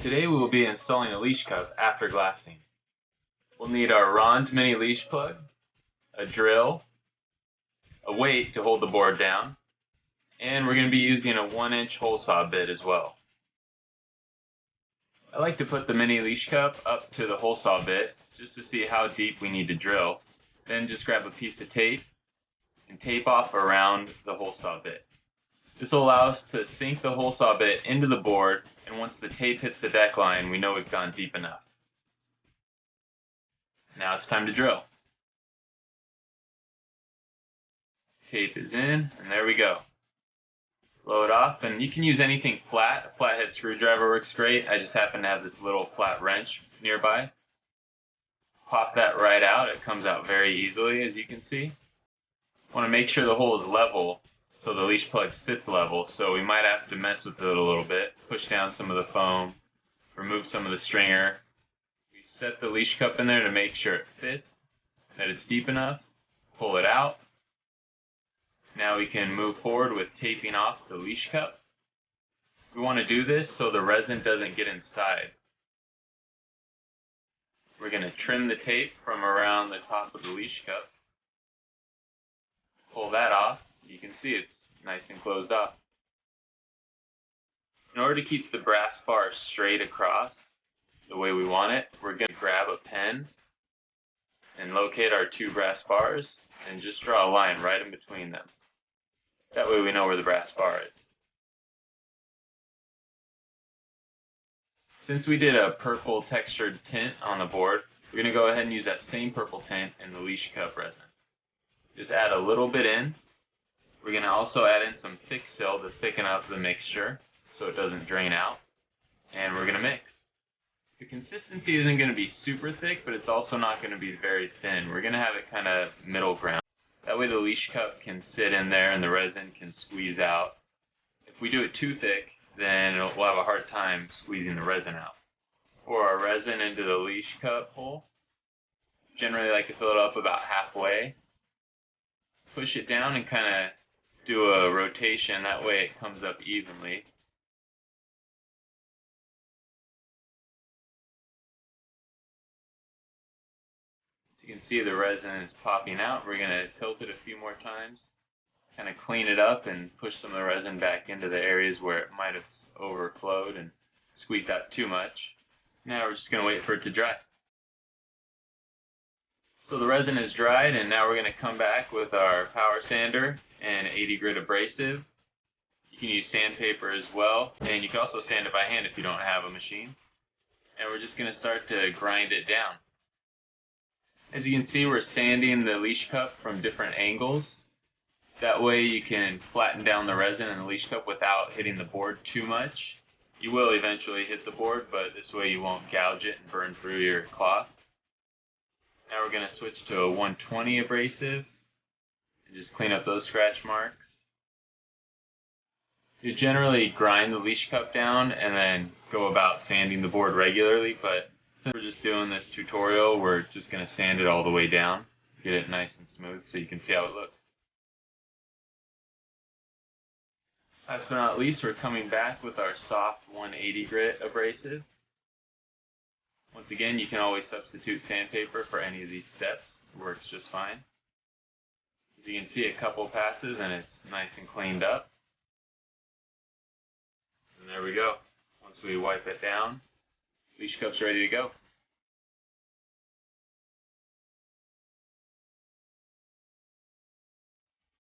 Today we will be installing a leash cup after glassing. We'll need our Ron's mini leash plug, a drill, a weight to hold the board down, and we're going to be using a 1-inch hole saw bit as well. I like to put the mini leash cup up to the hole saw bit just to see how deep we need to drill. Then just grab a piece of tape and tape off around the hole saw bit. This will allow us to sink the hole saw bit into the board, and once the tape hits the deck line, we know we've gone deep enough. Now it's time to drill. Tape is in, and there we go. Blow it off, and you can use anything flat. A flathead screwdriver works great. I just happen to have this little flat wrench nearby. Pop that right out. It comes out very easily, as you can see. Want to make sure the hole is level so the leash plug sits level, so we might have to mess with it a little bit. Push down some of the foam, remove some of the stringer. We set the leash cup in there to make sure it fits, that it's deep enough. Pull it out. Now we can move forward with taping off the leash cup. We want to do this so the resin doesn't get inside. We're going to trim the tape from around the top of the leash cup. Pull that off. You can see it's nice and closed off. In order to keep the brass bar straight across the way we want it, we're going to grab a pen and locate our two brass bars and just draw a line right in between them. That way we know where the brass bar is. Since we did a purple textured tint on the board, we're going to go ahead and use that same purple tint in the leash cup resin. Just add a little bit in. We're going to also add in some thiksil to thicken up the mixture so it doesn't drain out. And we're going to mix. The consistency isn't going to be super thick, but it's also not going to be very thin. We're going to have it kind of middle ground. That way the leash cup can sit in there and the resin can squeeze out. If we do it too thick, then we'll have a hard time squeezing the resin out. Pour our resin into the leash cup hole. Generally I like to fill it up about halfway. Push it down and kind of do a rotation, that way it comes up evenly. So you can see the resin is popping out. We're going to tilt it a few more times, kind of clean it up and push some of the resin back into the areas where it might have overflowed and squeezed out too much. Now we're just going to wait for it to dry. So the resin is dried, and now we're going to come back with our power sander and 80 grit abrasive. You can use sandpaper as well, and you can also sand it by hand if you don't have a machine. And we're just going to start to grind it down. As you can see, we're sanding the leash cup from different angles. That way you can flatten down the resin in the leash cup without hitting the board too much. You will eventually hit the board, but this way you won't gouge it and burn through your cloth. Now we're going to switch to a 120 abrasive and just clean up those scratch marks. You generally grind the leash cup down and then go about sanding the board regularly, but since we're just doing this tutorial, we're just going to sand it all the way down, get it nice and smooth so you can see how it looks. Last but not least, we're coming back with our soft 180 grit abrasive. Once again, you can always substitute sandpaper for any of these steps. It works just fine. As you can see, a couple passes and it's nice and cleaned up. And there we go. Once we wipe it down, leash cup's ready to go.